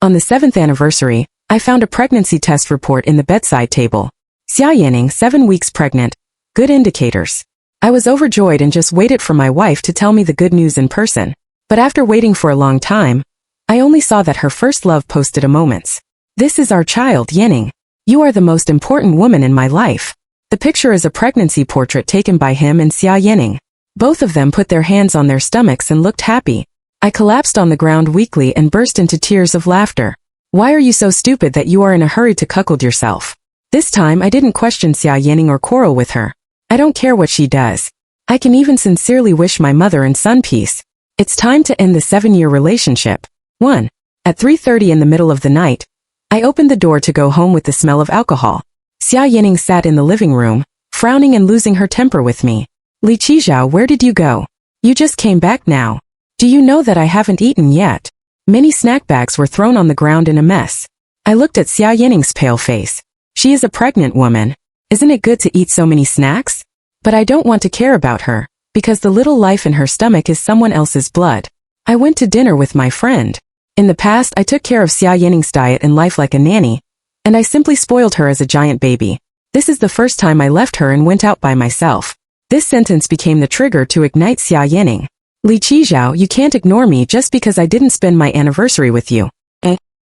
On the 7th anniversary, I found a pregnancy test report in the bedside table. Xia Yaning, 7 weeks pregnant. Good indicators. I was overjoyed and just waited for my wife to tell me the good news in person. But after waiting for a long time, I only saw that her first love posted a moments. This is our child, Yaning. You are the most important woman in my life. The picture is a pregnancy portrait taken by him and Xia Yaning. Both of them put their hands on their stomachs and looked happy. I collapsed on the ground weakly and burst into tears of laughter. Why are you so stupid that you are in a hurry to cuckold yourself? This time I didn't question Xia Yaning or quarrel with her. I don't care what she does. I can even sincerely wish my mother and son peace. It's time to end the 7-year relationship. 1. At 3:30 in the middle of the night, I opened the door to go home with the smell of alcohol. Xia Yaning sat in the living room, frowning and losing her temper with me. Li Qizhao, where did you go? You just came back now. Do you know that I haven't eaten yet? Many snack bags were thrown on the ground in a mess. I looked at Xia Yaning's pale face. She is a pregnant woman. Isn't it good to eat so many snacks? But I don't want to care about her, because the little life in her stomach is someone else's blood. I went to dinner with my friend. In the past, I took care of Xia Yaning's diet and life like a nanny, and I simply spoiled her as a giant baby. This is the first time I left her and went out by myself. This sentence became the trigger to ignite Xia Yaning. Li Qizhao, you can't ignore me just because I didn't spend my anniversary with you.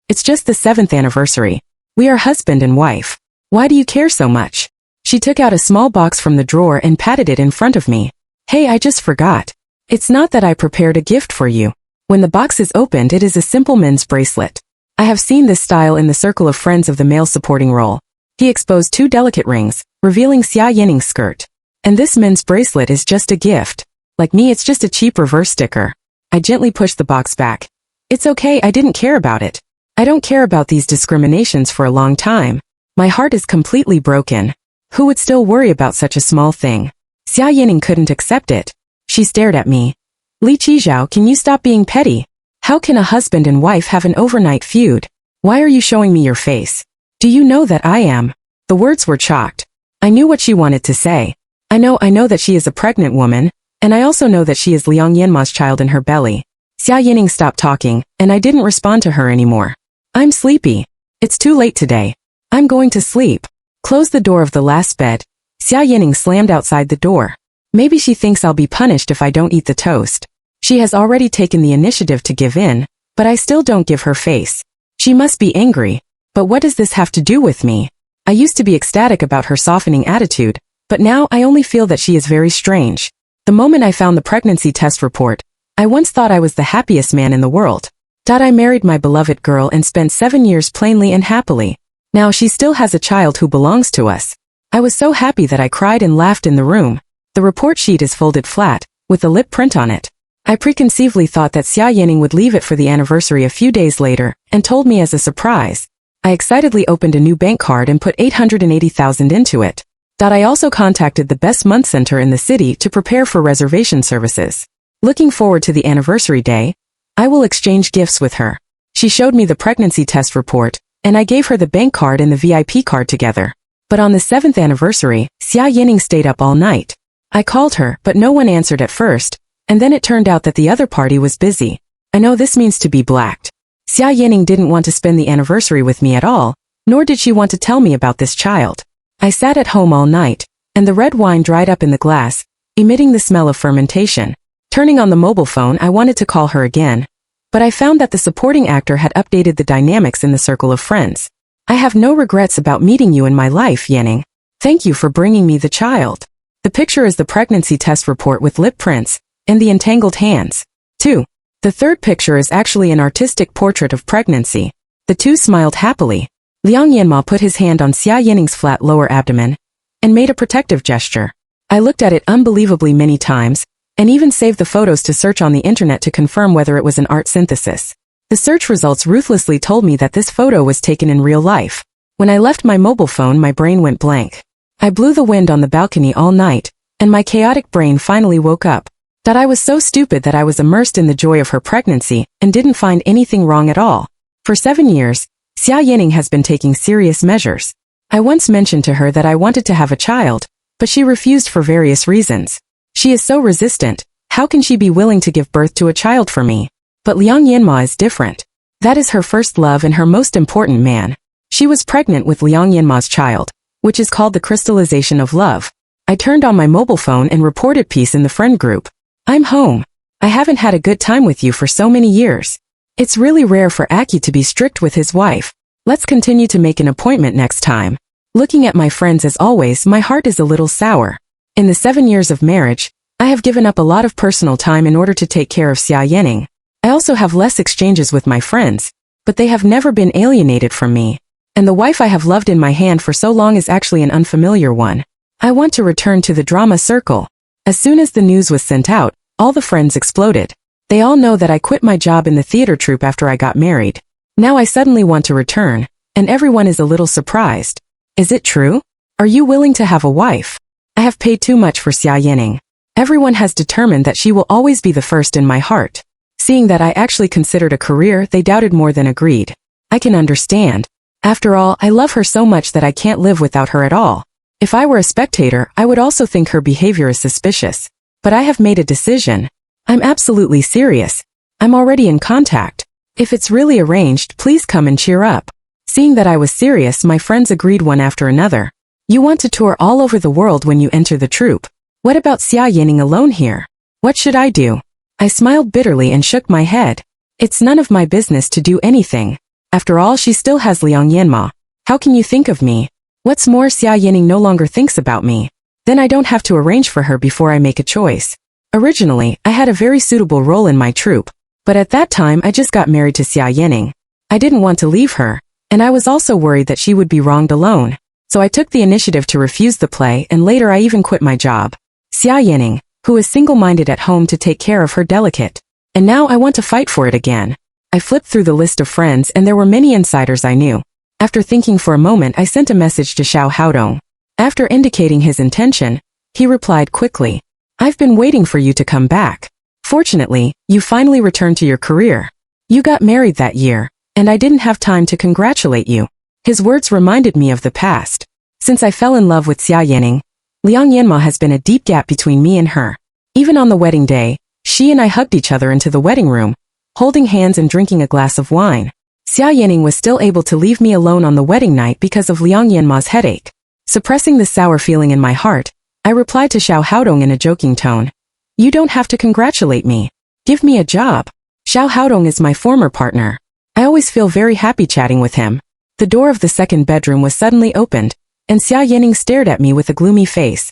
It's just the 7th anniversary. We are husband and wife. Why do you care so much? She took out a small box from the drawer and patted it in front of me. Hey, I just forgot. It's not that I prepared a gift for you. When the box is opened, it is a simple men's bracelet. I have seen this style in the circle of friends of the male supporting role. He exposed 2 delicate rings, revealing Xia Yaning's skirt. And this men's bracelet is just a gift. Like me, it's just a cheap reverse sticker. I gently pushed the box back. It's okay, I didn't care about it. I don't care about these discriminations for a long time. My heart is completely broken. Who would still worry about such a small thing? Xia Yaning couldn't accept it. She stared at me. Li Qizhao, can you stop being petty? How can a husband and wife have an overnight feud? Why are you showing me your face? Do you know that I am? The words were chalked. I knew what she wanted to say. I know that she is a pregnant woman, and I also know that she is Liang Yanma's child in her belly. Xia Yaning stopped talking, and I didn't respond to her anymore. I'm sleepy. It's too late today. I'm going to sleep. Close the door of the last bed. Xia Yaning slammed outside the door. Maybe she thinks I'll be punished if I don't eat the toast. She has already taken the initiative to give in, but I still don't give her face. She must be angry. But what does this have to do with me? I used to be ecstatic about her softening attitude, but now I only feel that she is very strange. The moment I found the pregnancy test report, I once thought I was the happiest man in the world. I married my beloved girl and spent 7 years plainly and happily. Now she still has a child who belongs to us. I was so happy that I cried and laughed in the room. The report sheet is folded flat, with a lip print on it. I preconceively thought that Xia Yaning would leave it for the anniversary a few days later, and told me as a surprise. I excitedly opened a new bank card and put 880,000 into it. I also contacted the best month center in the city to prepare for reservation services. Looking forward to the anniversary day, I will exchange gifts with her. She showed me the pregnancy test report, and I gave her the bank card and the VIP card together. But on the 7th anniversary, Xia Yaning stayed up all night. I called her, but no one answered at first, and then it turned out that the other party was busy. I know this means to be blacked. Xia Yaning didn't want to spend the anniversary with me at all, nor did she want to tell me about this child. I sat at home all night, and the red wine dried up in the glass, emitting the smell of fermentation. Turning on the mobile phone, I wanted to call her again, but I found that the supporting actor had updated the dynamics in the circle of friends. I have no regrets about meeting you in my life, Yaning. Thank you for bringing me the child. The picture is the pregnancy test report with lip prints and the entangled hands. 2. The third picture is actually an artistic portrait of pregnancy. The two smiled happily. Liang Yanma put his hand on Xia Yaning's flat lower abdomen and made a protective gesture. I looked at it unbelievably many times, and even saved the photos to search on the internet to confirm whether it was an art synthesis. The search results ruthlessly told me that this photo was taken in real life. When I left my mobile phone, my brain went blank. I blew the wind on the balcony all night, and my chaotic brain finally woke up. I was so stupid that I was immersed in the joy of her pregnancy and didn't find anything wrong at all. For 7 years, Xia Yaning has been taking serious measures. I once mentioned to her that I wanted to have a child, but she refused for various reasons. She is so resistant. How can she be willing to give birth to a child for me? But Liang Yanma is different. That is her first love and her most important man. She was pregnant with Liang Yanma's child, which is called the crystallization of love. I turned on my mobile phone and reported peace in the friend group. I'm home. I haven't had a good time with you for so many years. It's really rare for Aki to be strict with his wife. Let's continue to make an appointment next time. Looking at my friends as always, my heart is a little sour. In the 7 years of marriage, I have given up a lot of personal time in order to take care of Xia Yaning. I also have less exchanges with my friends, but they have never been alienated from me. And the wife I have loved in my hand for so long is actually an unfamiliar one. I want to return to the drama circle. As soon as the news was sent out, all the friends exploded. They all know that I quit my job in the theater troupe after I got married. Now I suddenly want to return, and everyone is a little surprised. Is it true? Are you willing to have a wife? I have paid too much for Xia Yaning. Everyone has determined that she will always be the first in my heart. Seeing that I actually considered a career, they doubted more than agreed. I can understand. After all, I love her so much that I can't live without her at all. If I were a spectator, I would also think her behavior is suspicious. But I have made a decision. I'm absolutely serious. I'm already in contact. If it's really arranged, please come and cheer up. Seeing that I was serious, my friends agreed one after another. You want to tour all over the world when you enter the troupe. What about Xia Yaning alone here? What should I do? I smiled bitterly and shook my head. It's none of my business to do anything. After all, she still has Liang Yanma. How can you think of me? What's more, Xia Yaning no longer thinks about me. Then I don't have to arrange for her before I make a choice. Originally, I had a very suitable role in my troupe, but at that time I just got married to Xia Yaning. I didn't want to leave her, and I was also worried that she would be wronged alone. So I took the initiative to refuse the play, and later I even quit my job. Xia Yaning, who is single-minded at home to take care of her delicate. And now I want to fight for it again. I flipped through the list of friends and there were many insiders I knew. After thinking for a moment, I sent a message to Xiao Haodong. After indicating his intention, he replied quickly. I've been waiting for you to come back. Fortunately, you finally returned to your career. You got married that year, and I didn't have time to congratulate you. His words reminded me of the past. Since I fell in love with Xia Yaning, Liang Yanma has been a deep gap between me and her. Even on the wedding day, she and I hugged each other into the wedding room, holding hands and drinking a glass of wine. Xia Yaning was still able to leave me alone on the wedding night because of Liang Yanma's headache. Suppressing the sour feeling in my heart, I replied to Xiao Haodong in a joking tone. You don't have to congratulate me. Give me a job. Xiao Haodong is my former partner. I always feel very happy chatting with him. The door of the second bedroom was suddenly opened, and Xia Yaning stared at me with a gloomy face.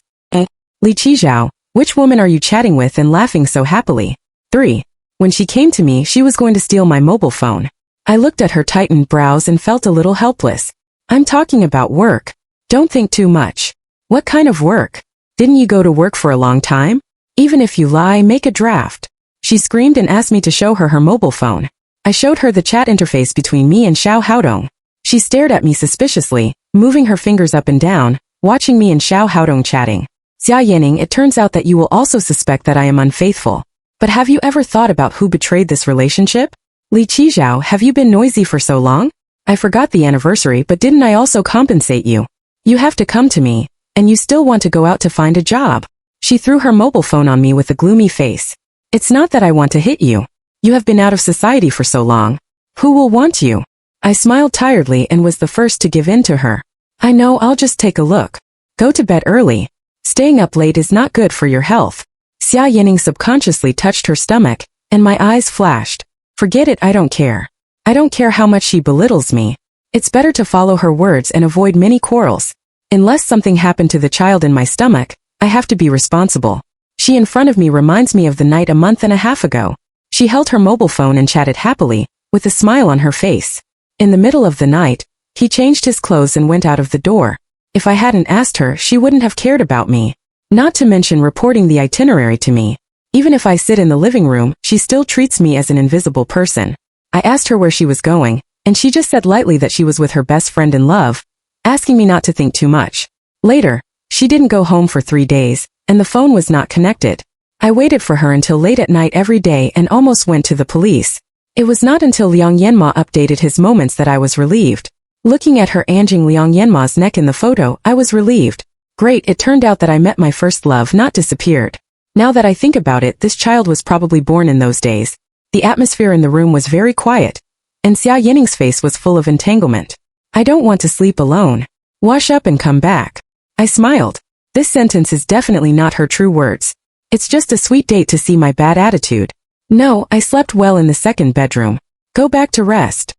Li Qizhao, which woman are you chatting with and laughing so happily? 3. When she came to me, she was going to steal my mobile phone. I looked at her tightened brows and felt a little helpless. I'm talking about work. Don't think too much. What kind of work? Didn't you go to work for a long time? Even if you lie, make a draft. She screamed and asked me to show her her mobile phone. I showed her the chat interface between me and Xiao Haodong. She stared at me suspiciously, moving her fingers up and down, watching me and Xiao Haodong chatting. Xia Yaning, it turns out that you will also suspect that I am unfaithful. But have you ever thought about who betrayed this relationship? Li Qizhao, have you been noisy for so long? I forgot the anniversary, but didn't I also compensate you? You have to come to me, and you still want to go out to find a job. She threw her mobile phone on me with a gloomy face. It's not that I want to hit you. You have been out of society for so long. Who will want you? I smiled tiredly and was the first to give in to her. I know, I'll just take a look. Go to bed early. Staying up late is not good for your health. Xia Yaning subconsciously touched her stomach, and my eyes flashed. Forget it, I don't care. I don't care how much she belittles me. It's better to follow her words and avoid many quarrels. Unless something happened to the child in my stomach, I have to be responsible. She in front of me reminds me of the night a month and a half ago. She held her mobile phone and chatted happily, with a smile on her face. In the middle of the night, he changed his clothes and went out of the door. If I hadn't asked her, she wouldn't have cared about me. Not to mention reporting the itinerary to me. Even if I sit in the living room, she still treats me as an invisible person. I asked her where she was going, and she just said lightly that she was with her best friend in love, asking me not to think too much. Later, she didn't go home for 3 days, and the phone was not connected. I waited for her until late at night every day and almost went to the police. It was not until Liang Yanma updated his moments that I was relieved. Looking at her anjing Liang Yanma's neck in the photo, I was relieved. Great, it turned out that I met my first love, not disappeared. Now that I think about it, this child was probably born in those days. The atmosphere in the room was very quiet, and Xia Yaning's face was full of entanglement. I don't want to sleep alone. Wash up and come back. I smiled. This sentence is definitely not her true words. It's just a sweet date to see my bad attitude. No, I slept well in the second bedroom. Go back to rest.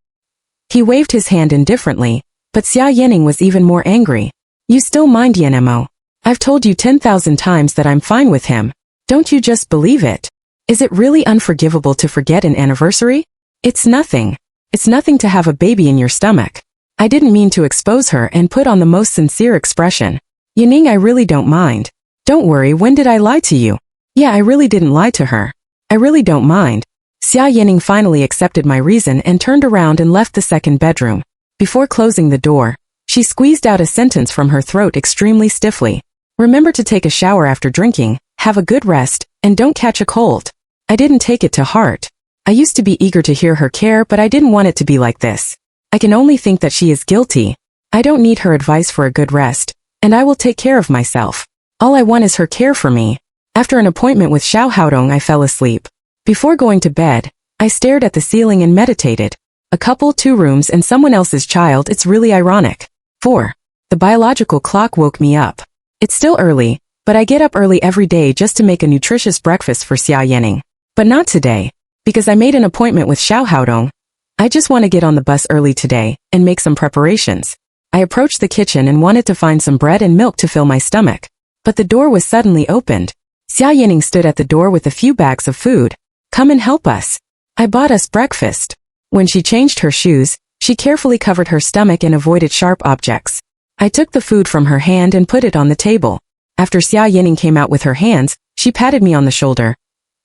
He waved his hand indifferently, but Xia Yaning was even more angry. You still mind Yanemo? I've told you 10,000 times that I'm fine with him. Don't you just believe it? Is it really unforgivable to forget an anniversary? It's nothing. It's nothing to have a baby in your stomach. I didn't mean to expose her and put on the most sincere expression. Yaning, I really don't mind. Don't worry, when did I lie to you? Yeah, I really didn't lie to her. I really don't mind. Xia Yaning finally accepted my reason and turned around and left the second bedroom. Before closing the door, she squeezed out a sentence from her throat extremely stiffly. Remember to take a shower after drinking, have a good rest, and don't catch a cold. I didn't take it to heart. I used to be eager to hear her care, but I didn't want it to be like this. I can only think that she is guilty. I don't need her advice for a good rest, and I will take care of myself. All I want is her care for me. After an appointment with Xiao Haodong, I fell asleep. Before going to bed, I stared at the ceiling and meditated. A couple, 2 rooms, and someone else's child, it's really ironic. 4. The biological clock woke me up. It's still early, but I get up early every day just to make a nutritious breakfast for Xia Yaning. But not today, because I made an appointment with Xiao Haodong. I just want to get on the bus early today and make some preparations. I approached the kitchen and wanted to find some bread and milk to fill my stomach. But the door was suddenly opened. Xia Yaning stood at the door with a few bags of food. Come and help us. I bought us breakfast. When she changed her shoes, she carefully covered her stomach and avoided sharp objects. I took the food from her hand and put it on the table. After Xia Yaning came out with her hands, she patted me on the shoulder.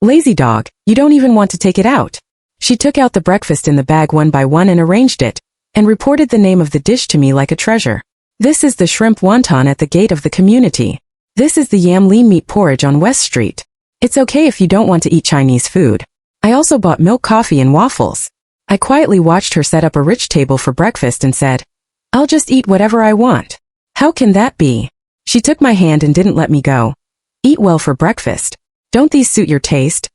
Lazy dog, you don't even want to take it out. She took out the breakfast in the bag one by one and arranged it, and reported the name of the dish to me like a treasure. This is the shrimp wonton at the gate of the community. This is the yam lean meat porridge on West Street. It's okay if you don't want to eat Chinese food. I also bought milk, coffee, and waffles. I quietly watched her set up a rich table for breakfast and said, I'll just eat whatever I want. How can that be? She took my hand and didn't let me go. Eat well for breakfast. Don't these suit your taste?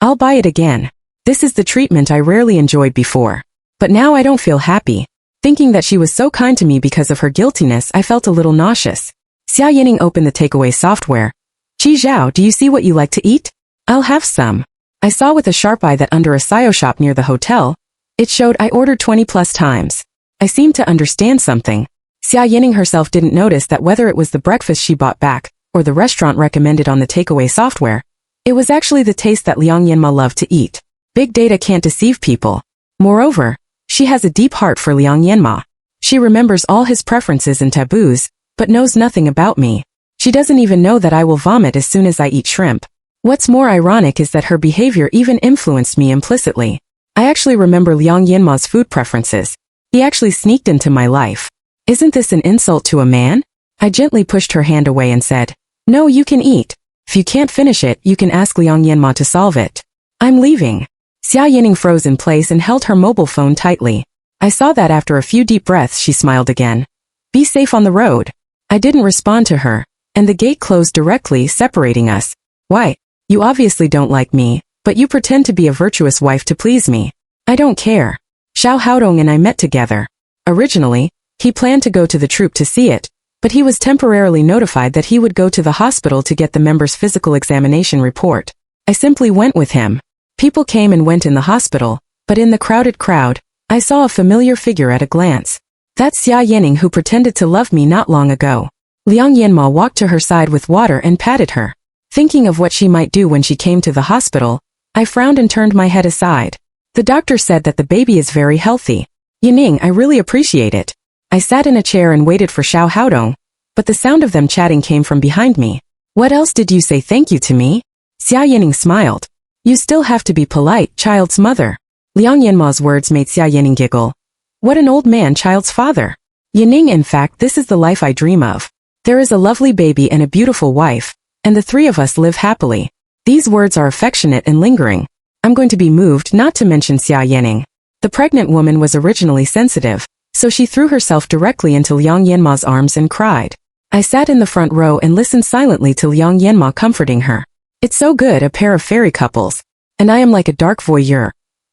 I'll buy it again. This is the treatment I rarely enjoyed before. But now I don't feel happy. Thinking that she was so kind to me because of her guiltiness, I felt a little nauseous. Xia Yaning opened the takeaway software. Qi Zhao, do you see what you like to eat? I'll have some. I saw with a sharp eye that under a sayo shop near the hotel, it showed I ordered 20+ times. I seemed to understand something. Xia Yaning herself didn't notice that whether it was the breakfast she bought back, or the restaurant recommended on the takeaway software, it was actually the taste that Liang Yanma loved to eat. Big data can't deceive people. Moreover, she has a deep heart for Liang Yanma. She remembers all his preferences and taboos, but knows nothing about me. She doesn't even know that I will vomit as soon as I eat shrimp. What's more ironic is that her behavior even influenced me implicitly. I actually remember Liang Yanma's food preferences. He actually sneaked into my life. Isn't this an insult to a man? I gently pushed her hand away and said, No, you can eat. If you can't finish it, you can ask Liang Yanma to solve it. I'm leaving. Xia Yaning froze in place and held her mobile phone tightly. I saw that after a few deep breaths she smiled again. Be safe on the road. I didn't respond to her, and the gate closed directly, separating us. Why? You obviously don't like me, but you pretend to be a virtuous wife to please me. I don't care. Xiao Haodong and I met together. Originally, he planned to go to the troop to see it, but he was temporarily notified that he would go to the hospital to get the member's physical examination report. I simply went with him. People came and went in the hospital, but in the crowded crowd, I saw a familiar figure at a glance. That's Xia Yaning, who pretended to love me not long ago. Liang Yanma walked to her side with water and patted her. Thinking of what she might do when she came to the hospital, I frowned and turned my head aside. The doctor said that the baby is very healthy. Yaning, I really appreciate it. I sat in a chair and waited for Xiao Haodong, but the sound of them chatting came from behind me. What else did you say thank you to me? Xia Yaning smiled. You still have to be polite, child's mother. Liang Yanma's words made Xia Yaning giggle. What an old man, child's father. Yaning, in fact, this is the life I dream of. There is a lovely baby and a beautiful wife, and the 3 of us live happily. These words are affectionate and lingering. I'm going to be moved, not to mention Xia Yaning. The pregnant woman was originally sensitive, so she threw herself directly into Liang Yanma's arms and cried. I sat in the front row and listened silently to Liang Yanma comforting her. It's so good, a pair of fairy couples. And I am like a dark voyeur.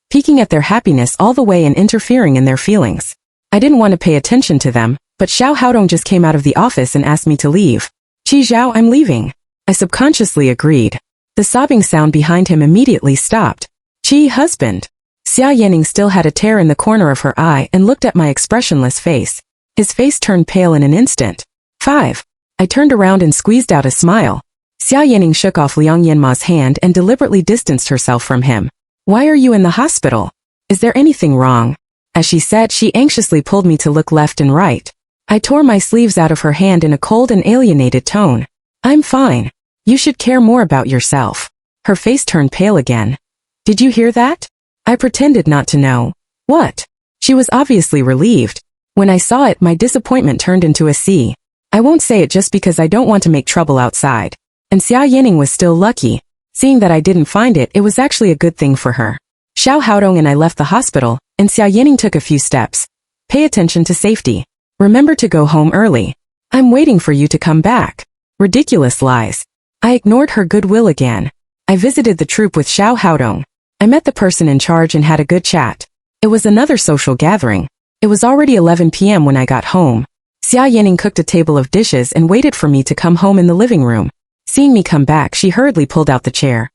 peeking at their happiness all the way and interfering in their feelings. I didn't want to pay attention to them, but Xiao Haodong just came out of the office and asked me to leave. Qi Zhao, I'm leaving. I subconsciously agreed. The sobbing sound behind him immediately stopped. Qi, husband. Xia Yaning still had a tear in the corner of her eye and looked at my expressionless face. His face turned pale in an instant. 5. I turned around and squeezed out a smile. Xia Yaning shook off Liang Yanma's hand and deliberately distanced herself from him. Why are you in the hospital? Is there anything wrong? As she said, she anxiously pulled me to look left and right. I tore my sleeves out of her hand in a cold and alienated tone. I'm fine. You should care more about yourself. Her face turned pale again. Did you hear that? I pretended not to know. What? She was obviously relieved. When I saw it, my disappointment turned into a C. I won't say it just because I don't want to make trouble outside. And Xia Yaning was still lucky. Seeing that I didn't find it, it was actually a good thing for her. Xiao Haodong and I left the hospital, and Xia Yaning took a few steps. Pay attention to safety. Remember to go home early. I'm waiting for you to come back. Ridiculous lies. I ignored her goodwill again. I visited the troop with Xiao Haodong. I met the person in charge and had a good chat. It was another social gathering. It was already 11 p.m. when I got home. Xia Yaning cooked a table of dishes and waited for me to come home in the living room. Seeing me come back, she hurriedly pulled out the chair.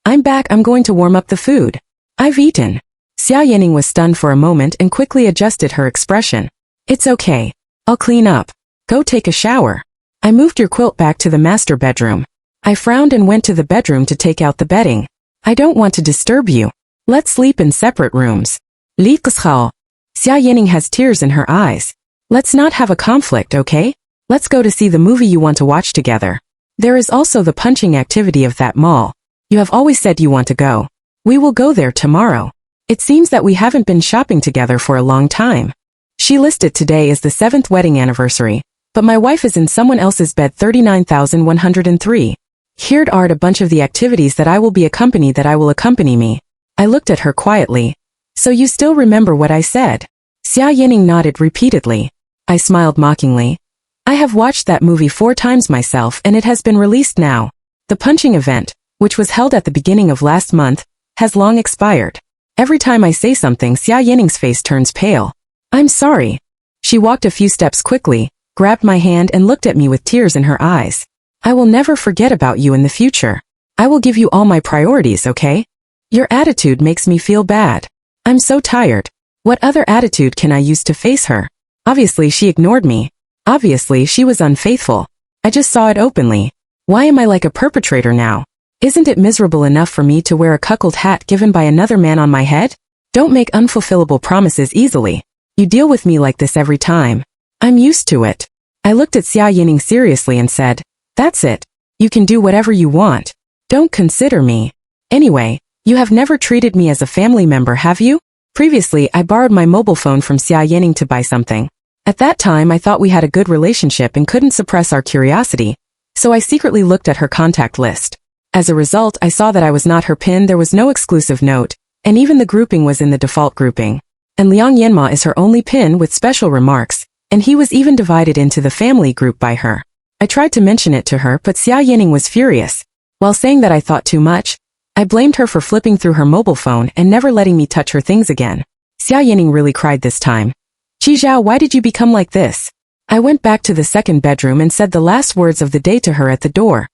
I'm back, I'm going to warm up the food. I've eaten. Xia Yaning was stunned for a moment and quickly adjusted her expression. It's okay. I'll clean up. Go take a shower. I moved your quilt back to the master bedroom. I frowned and went to the bedroom to take out the bedding. I don't want to disturb you. Let's sleep in separate rooms. Li Xia Yaning has tears in her eyes. Let's not have a conflict, okay? Let's go to see the movie you want to watch together. There is also the punching activity of that mall. You have always said you want to go. We will go there tomorrow. It seems that we haven't been shopping together for a long time. She listed today as the 7th wedding anniversary, but my wife is in someone else's bed 39,103. Here are a bunch of the activities that I will accompany me. I looked at her quietly. So you still remember what I said? Xia Yaning nodded repeatedly. I smiled mockingly. I have watched that movie 4 times myself and it has been released now. The punching event, which was held at the beginning of last month, has long expired. Every time I say something, Xia Yaning's face turns pale. I'm sorry. She walked a few steps quickly, grabbed my hand and looked at me with tears in her eyes. I will never forget about you in the future. I will give you all my priorities, okay? Your attitude makes me feel bad. I'm so tired. What other attitude can I use to face her? Obviously she ignored me. Obviously she was unfaithful. I just saw it openly. Why am I like a perpetrator now? Isn't it miserable enough for me to wear a cuckold hat given by another man on my head? Don't make unfulfillable promises easily. You deal with me like this every time. I'm used to it. I looked at Xia Yaning seriously and said, that's it. You can do whatever you want. Don't consider me. Anyway, you have never treated me as a family member, have you? Previously, I borrowed my mobile phone from Xia Yaning to buy something. At that time, I thought we had a good relationship and couldn't suppress our curiosity, so I secretly looked at her contact list. As a result, I saw that I was not her pin, there was no exclusive note, and even the grouping was in the default grouping. And Liang Yanma is her only pin with special remarks, and he was even divided into the family group by her. I tried to mention it to her, but Xia Yaning was furious. While saying that I thought too much, I blamed her for flipping through her mobile phone and never letting me touch her things again. Xia Yaning really cried this time. Qi Zhao, why did you become like this? I went back to the second bedroom and said the last words of the day to her at the door.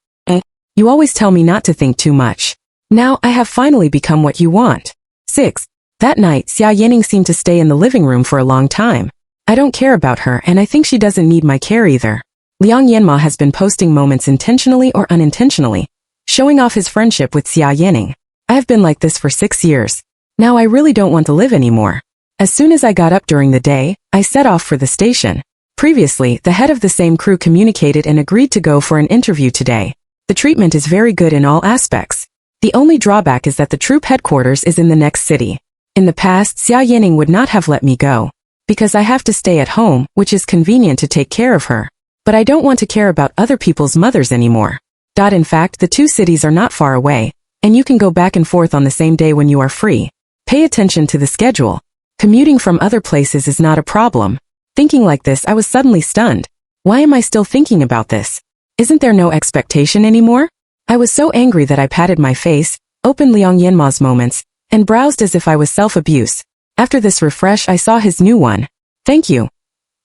You always tell me not to think too much. Now I have finally become what you want. 6. That night, Xia Yaning seemed to stay in the living room for a long time. I don't care about her and I think she doesn't need my care either. Liang Yanma has been posting moments intentionally or unintentionally, showing off his friendship with Xia Yaning. I have been like this for 6 years. Now I really don't want to live anymore. As soon as I got up during the day, I set off for the station. Previously, the head of the same crew communicated and agreed to go for an interview today. The treatment is very good in all aspects. The only drawback is that the troop headquarters is in the next city. In the past, Xia Yaning would not have let me go, because I have to stay at home, which is convenient to take care of her. But I don't want to care about other people's mothers anymore. In fact, the 2 cities are not far away, and you can go back and forth on the same day when you are free. Pay attention to the schedule. Commuting from other places is not a problem. Thinking like this, I was suddenly stunned. Why am I still thinking about this? Isn't there no expectation anymore? I was so angry that I patted my face, opened Liang Yanma's moments, and browsed as if I was self-abuse. After this refresh, I saw his new one. Thank you.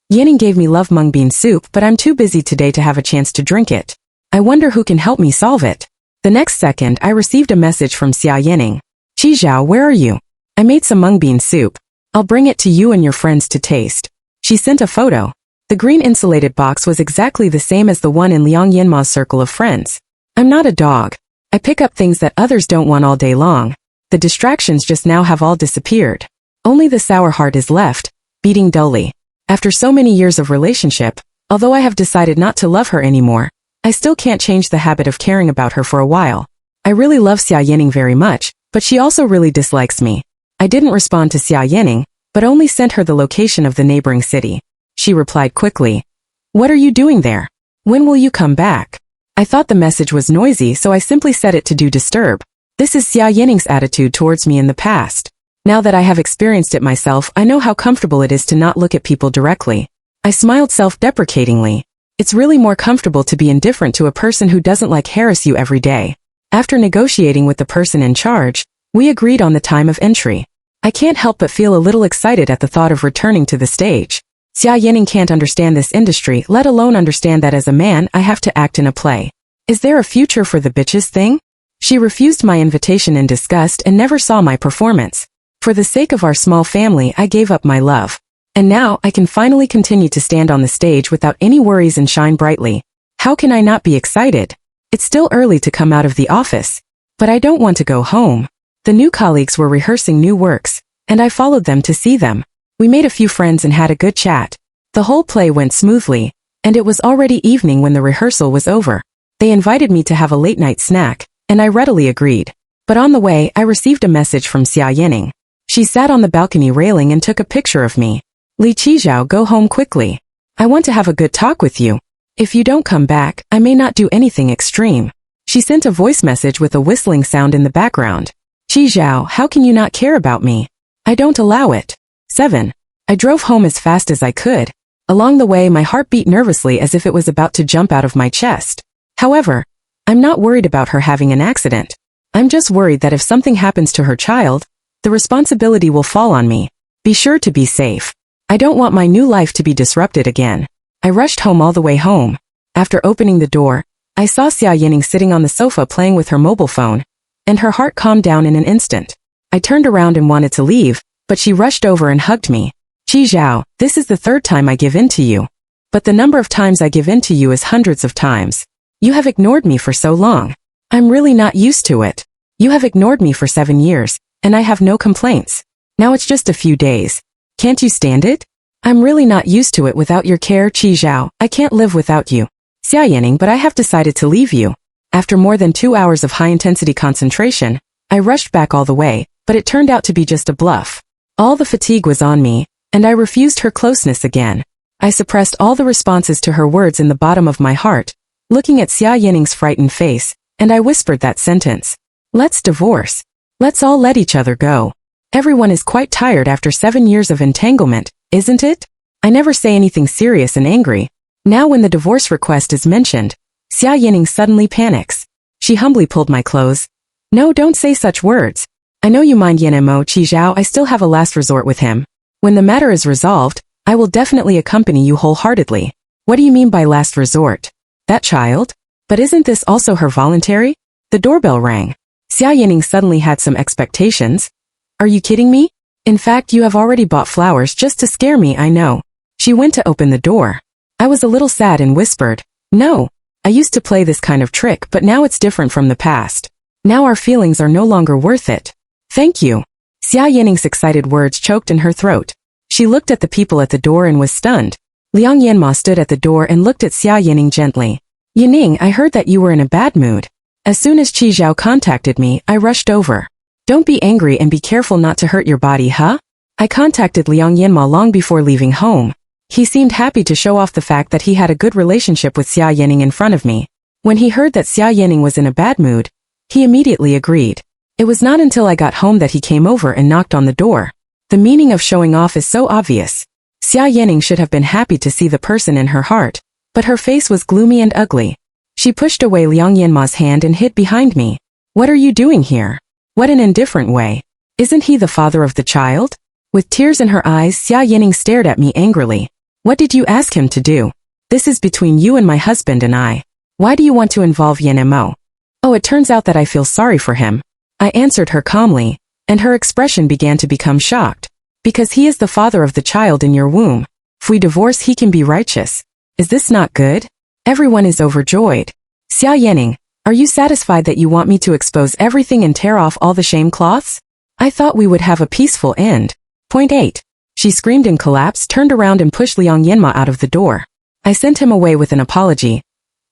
Yaning gave me love mung bean soup, but I'm too busy today to have a chance to drink it. I wonder who can help me solve it. The next second, I received a message from Xia Yaning. Qizhao, where are you? I made some mung bean soup. I'll bring it to you and your friends to taste. She sent a photo. The green insulated box was exactly the same as the one in Liang Yanma's circle of friends. I'm not a dog. I pick up things that others don't want all day long. The distractions just now have all disappeared. Only the sour heart is left, beating dully. After so many years of relationship, although I have decided not to love her anymore, I still can't change the habit of caring about her for a while. I really love Xia Yaning very much, but she also really dislikes me. I didn't respond to Xia Yaning, but only sent her the location of the neighboring city. She replied quickly. What are you doing there? When will you come back? I thought the message was noisy, so I simply set it to do disturb. This is Xia Yaning's attitude towards me in the past. Now that I have experienced it myself, I know how comfortable it is to not look at people directly. I smiled self-deprecatingly. It's really more comfortable to be indifferent to a person who doesn't harass you every day. After negotiating with the person in charge, we agreed on the time of entry. I can't help but feel a little excited at the thought of returning to the stage. Xia Yaning can't understand this industry, let alone understand that as a man I have to act in a play. Is there a future for the bitches thing? She refused my invitation in disgust and never saw my performance. For the sake of our small family, I gave up my love. And now I can finally continue to stand on the stage without any worries and shine brightly. How can I not be excited? It's still early to come out of the office. But I don't want to go home. The new colleagues were rehearsing new works, and I followed them to see them. We made a few friends and had a good chat. The whole play went smoothly, and it was already evening when the rehearsal was over. They invited me to have a late-night snack, and I readily agreed. But on the way, I received a message from Xia Yaning. She sat on the balcony railing and took a picture of me. Li Qizhao, go home quickly. I want to have a good talk with you. If you don't come back, I may not do anything extreme. She sent a voice message with a whistling sound in the background. Qizhao, how can you not care about me? I don't allow it. 7. I drove home as fast as I could. Along the way, my heart beat nervously as if it was about to jump out of my chest. However, I'm not worried about her having an accident. I'm just worried that if something happens to her child, the responsibility will fall on me. Be sure to be safe. I don't want my new life to be disrupted again. I rushed home all the way home. After opening the door, I saw Xia Yaning sitting on the sofa playing with her mobile phone, and her heart calmed down in an instant. I turned around and wanted to leave, but she rushed over and hugged me. Qizhao, this is the third time I give in to you. But the number of times I give in to you is hundreds of times. You have ignored me for so long. I'm really not used to it. You have ignored me for 7 years, and I have no complaints. Now it's just a few days. Can't you stand it? I'm really not used to it without your care, Qizhao. I can't live without you. Xia Yaning, but I have decided to leave you. After more than 2 hours of high-intensity concentration, I rushed back all the way, but it turned out to be just a bluff. All the fatigue was on me, and I refused her closeness again. I suppressed all the responses to her words in the bottom of my heart, looking at Xia Yaning's frightened face, and I whispered that sentence. Let's divorce. Let's all let each other go. Everyone is quite tired after 7 years of entanglement, isn't it? I never say anything serious and angry. Now when the divorce request is mentioned, Xia Yaning suddenly panics. She humbly pulled my clothes. No, don't say such words. I know you mind Yanmo, Qizhao. I still have a last resort with him. When the matter is resolved, I will definitely accompany you wholeheartedly. What do you mean by last resort? That child? But isn't this also her voluntary? The doorbell rang. Xia Yaning suddenly had some expectations. Are you kidding me? In fact, you have already bought flowers just to scare me, I know. She went to open the door. I was a little sad and whispered, no. I used to play this kind of trick, but now it's different from the past. Now our feelings are no longer worth it. Thank you. Xia Yaning's excited words choked in her throat. She looked at the people at the door and was stunned. Liang Yanma stood at the door and looked at Xia Yaning gently. Yaning, I heard that you were in a bad mood. As soon as Qizhao contacted me, I rushed over. Don't be angry and be careful not to hurt your body, huh? I contacted Liang Yanma long before leaving home. He seemed happy to show off the fact that he had a good relationship with Xia Yaning in front of me. When he heard that Xia Yaning was in a bad mood, he immediately agreed. It was not until I got home that he came over and knocked on the door. The meaning of showing off is so obvious. Xia Yaning should have been happy to see the person in her heart, but her face was gloomy and ugly. She pushed away Liang Yanma's hand and hid behind me. What are you doing here? What an indifferent way. Isn't he the father of the child? With tears in her eyes, Xia Yaning stared at me angrily. What did you ask him to do? This is between you and my husband and I. Why do you want to involve Yan Mo? Oh, it turns out that I feel sorry for him. I answered her calmly, and her expression began to become shocked. Because he is the father of the child in your womb. If we divorce, he can be righteous. Is this not good? Everyone is overjoyed. Xia Yaning, are you satisfied that you want me to expose everything and tear off all the shame cloths? I thought we would have a peaceful end. Point 8. She screamed in collapse, turned around and pushed Liang Yanma out of the door. I sent him away with an apology.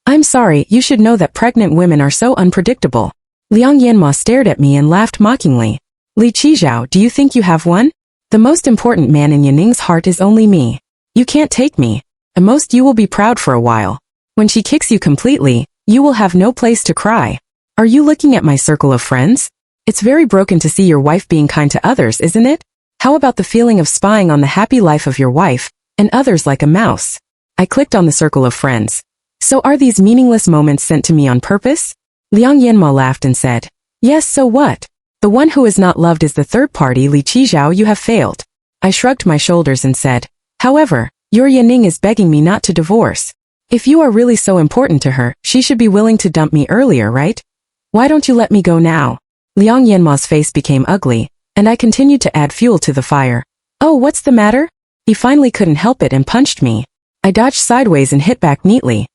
I'm sorry, you should know that pregnant women are so unpredictable. Liang Yanma stared at me and laughed mockingly. Li Qizhao, do you think you have one? The most important man in Yaning's heart is only me. You can't take me. At most you will be proud for a while. When she kicks you completely, you will have no place to cry. Are you looking at my circle of friends? It's very broken to see your wife being kind to others, isn't it? How about the feeling of spying on the happy life of your wife, and others like a mouse? I clicked on the circle of friends. So are these meaningless moments sent to me on purpose? Liang Yanma laughed and said, yes, so what? The one who is not loved is the third party. Li Qizhao, you have failed. I shrugged my shoulders and said, however, your Yaning is begging me not to divorce. If you are really so important to her, she should be willing to dump me earlier, right? Why don't you let me go now? Liang Yanma's face became ugly, and I continued to add fuel to the fire. Oh, what's the matter? He finally couldn't help it and punched me. I dodged sideways and hit back neatly.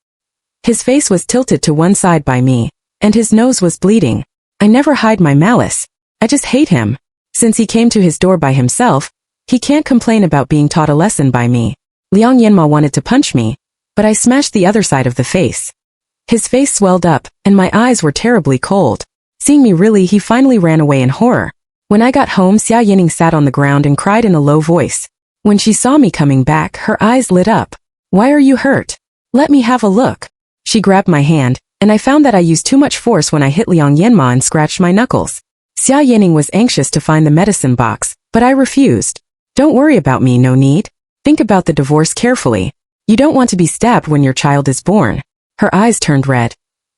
His face was tilted to one side by me, and his nose was bleeding. I never hide my malice. I just hate him. Since he came to his door by himself, he can't complain about being taught a lesson by me. Liang Yanma wanted to punch me, but I smashed the other side of the face. His face swelled up, and my eyes were terribly cold. Seeing me he finally ran away in horror. When I got home, Xia Yaning sat on the ground and cried in a low voice. When she saw me coming back, her eyes lit up. Why are you hurt? Let me have a look. She grabbed my hand, and I found that I used too much force when I hit Liang Yanma and scratched my knuckles. Xia Yaning was anxious to find the medicine box, but I refused. Don't worry about me, no need. Think about the divorce carefully. You don't want to be stabbed when your child is born. Her eyes turned red.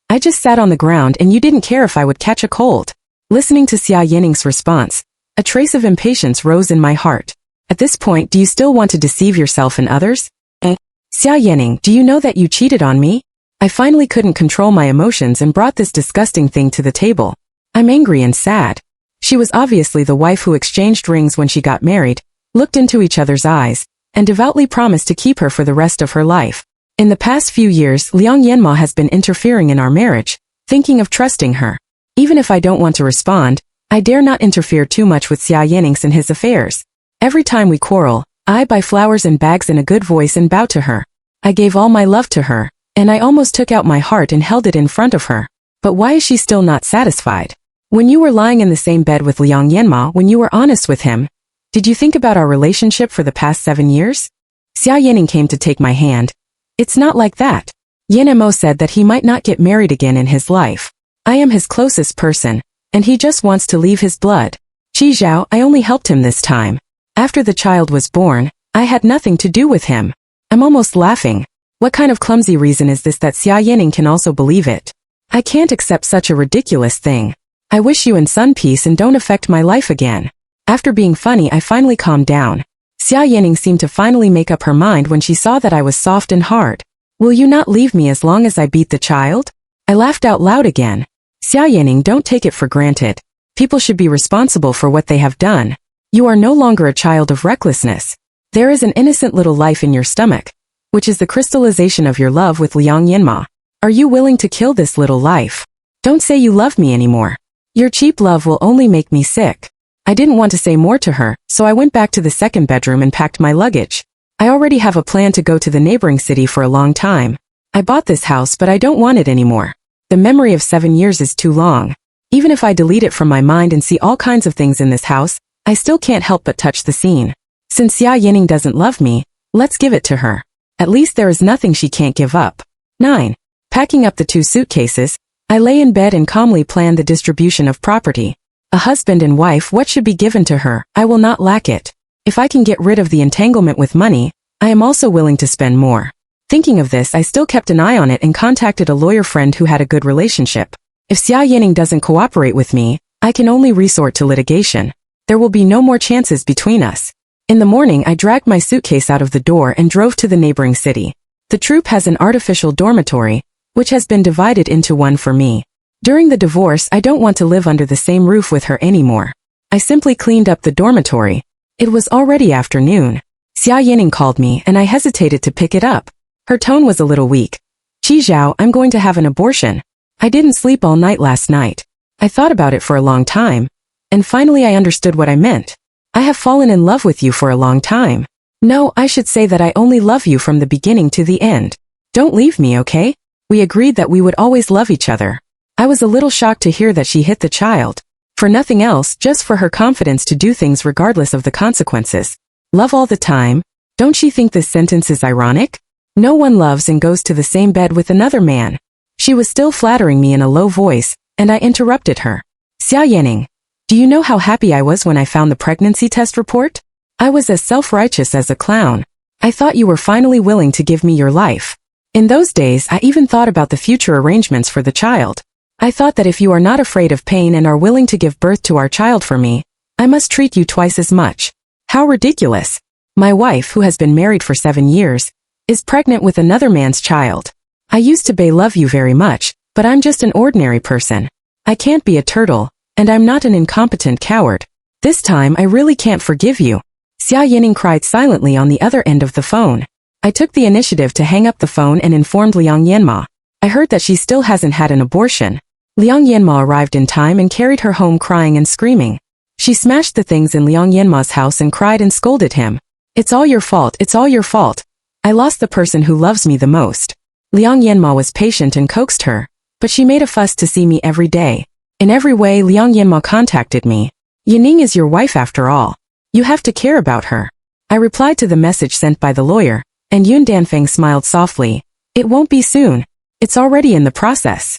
I just sat on the ground and you didn't care if I would catch a cold. Listening to Xia Yaning's response, a trace of impatience rose in my heart. At this point, do you still want to deceive yourself and others? Xia Yaning, do you know that you cheated on me? I finally couldn't control my emotions and brought this disgusting thing to the table. I'm angry and sad. She was obviously the wife who exchanged rings when she got married, looked into each other's eyes, and devoutly promised to keep her for the rest of her life. In the past few years, Liang Yanma has been interfering in our marriage, thinking of trusting her. Even if I don't want to respond, I dare not interfere too much with Xia Yaning and his affairs. Every time we quarrel, I buy flowers and bags in a good voice and bow to her. I gave all my love to her, and I almost took out my heart and held it in front of her. But why is she still not satisfied? When you were lying in the same bed with Liang Yanma, when you were honest with him, did you think about our relationship for the past 7 years? Xia Yaning came to take my hand. It's not like that. Yan Mo said that he might not get married again in his life. I am his closest person, and he just wants to leave his blood. Qizhao, I only helped him this time. After the child was born, I had nothing to do with him. I'm almost laughing. What kind of clumsy reason is this that Xia Yaning can also believe it? I can't accept such a ridiculous thing. I wish you and Sun peace and don't affect my life again. After being funny, I finally calmed down. Xia Yaning seemed to finally make up her mind when she saw that I was soft and hard. Will you not leave me as long as I beat the child? I laughed out loud again. Xia Yaning, don't take it for granted. People should be responsible for what they have done. You are no longer a child of recklessness. There is an innocent little life in your stomach, which is the crystallization of your love with Liang Yanma. Are you willing to kill this little life? Don't say you love me anymore. Your cheap love will only make me sick. I didn't want to say more to her, so I went back to the second bedroom and packed my luggage. I already have a plan to go to the neighboring city for a long time. I bought this house, but I don't want it anymore. The memory of 7 years is too long. Even if I delete it from my mind and see all kinds of things in this house, I still can't help but touch the scene. Since Xia Yaning doesn't love me, let's give it to her. At least there is nothing she can't give up. 9. Packing up the 2 suitcases, I lay in bed and calmly plan the distribution of property. A husband and wife, what should be given to her? I will not lack it. If I can get rid of the entanglement with money, I am also willing to spend more. Thinking of this, I still kept an eye on it and contacted a lawyer friend who had a good relationship. If Xia Yaning doesn't cooperate with me, I can only resort to litigation. There will be no more chances between us. In the morning, I dragged my suitcase out of the door and drove to the neighboring city. The troupe has an artificial dormitory, which has been divided into one for me. During the divorce, I don't want to live under the same roof with her anymore. I simply cleaned up the dormitory. It was already afternoon. Xia Yaning called me and I hesitated to pick it up. Her tone was a little weak. Zhao, I'm going to have an abortion. I didn't sleep all night last night. I thought about it for a long time. And finally I understood what I meant. I have fallen in love with you for a long time. No, I should say that I only love you from the beginning to the end. Don't leave me, okay? We agreed that we would always love each other. I was a little shocked to hear that she hit the child. For nothing else, just for her confidence to do things regardless of the consequences. Love all the time? Don't she think this sentence is ironic? No one loves and goes to the same bed with another man. She was still flattering me in a low voice, and I interrupted her. Xia Yaning, do you know how happy I was when I found the pregnancy test report? I was as self-righteous as a clown. I thought you were finally willing to give me your life. In those days, I even thought about the future arrangements for the child. I thought that if you are not afraid of pain and are willing to give birth to our child for me, I must treat you twice as much. How ridiculous. My wife, who has been married for 7 years, is pregnant with another man's child. I used to love you very much, but I'm just an ordinary person. I can't be a turtle, and I'm not an incompetent coward. This time I really can't forgive you. Xia Yaning cried silently on the other end of the phone. I took the initiative to hang up the phone and informed Liang Yanma. I heard that she still hasn't had an abortion. Liang Yanma arrived in time and carried her home crying and screaming. She smashed the things in Liang Yanma's house and cried and scolded him. It's all your fault, it's all your fault. I lost the person who loves me the most. Liang Yanma was patient and coaxed her, but she made a fuss to see me every day. In every way, Liang Yanma contacted me. Yaning is your wife after all. You have to care about her. I replied to the message sent by the lawyer, and Yun Danfeng smiled softly. It won't be soon. It's already in the process.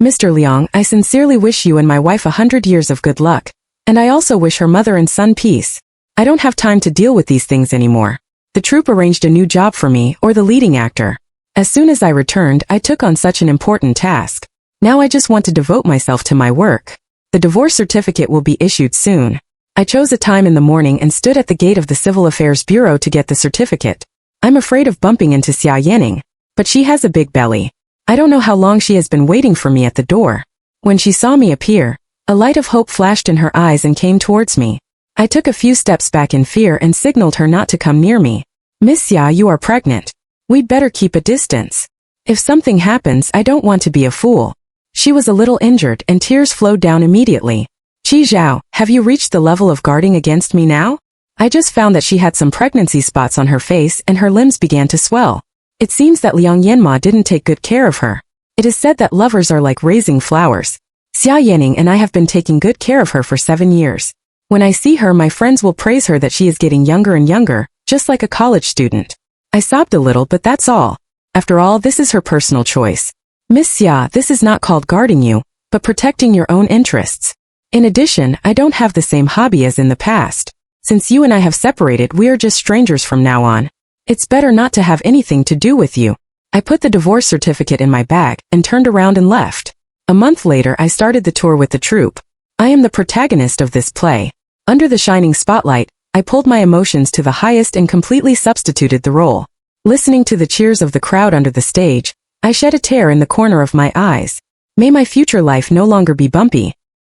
Mr. Liang, I sincerely wish you and my wife 100 years of good luck. And I also wish her mother and son peace. I don't have time to deal with these things anymore. The troupe arranged a new job for me, or the leading actor. As soon as I returned, I took on such an important task. Now I just want to devote myself to my work. The divorce certificate will be issued soon. I chose a time in the morning and stood at the gate of the Civil Affairs Bureau to get the certificate. I'm afraid of bumping into Xia Yaning, but she has a big belly. I don't know how long she has been waiting for me at the door. When she saw me appear, a light of hope flashed in her eyes and came towards me. I took a few steps back in fear and signaled her not to come near me. Miss Xia, you are pregnant. We'd better keep a distance. If something happens, I don't want to be a fool. She was a little injured and tears flowed down immediately. Zhao, have you reached the level of guarding against me now? I just found that she had some pregnancy spots on her face and her limbs began to swell. It seems that Liang Yanma didn't take good care of her. It is said that lovers are like raising flowers. Xia Yaning and I have been taking good care of her for 7 years. When I see her, my friends will praise her that she is getting younger and younger, just like a college student. I sobbed a little, but that's all. After all, this is her personal choice. Miss Xia, this is not called guarding you, but protecting your own interests. In addition, I don't have the same hobby as in the past. Since you and I have separated, we are just strangers from now on. It's better not to have anything to do with you. I put the divorce certificate in my bag and turned around and left. A month later, I started the tour with the troupe. I am the protagonist of this play. Under the shining spotlight, I pulled my emotions to the highest and completely substituted the role. Listening to the cheers of the crowd under the stage, I shed a tear in the corner of my eyes. May my future life no longer be bumpy.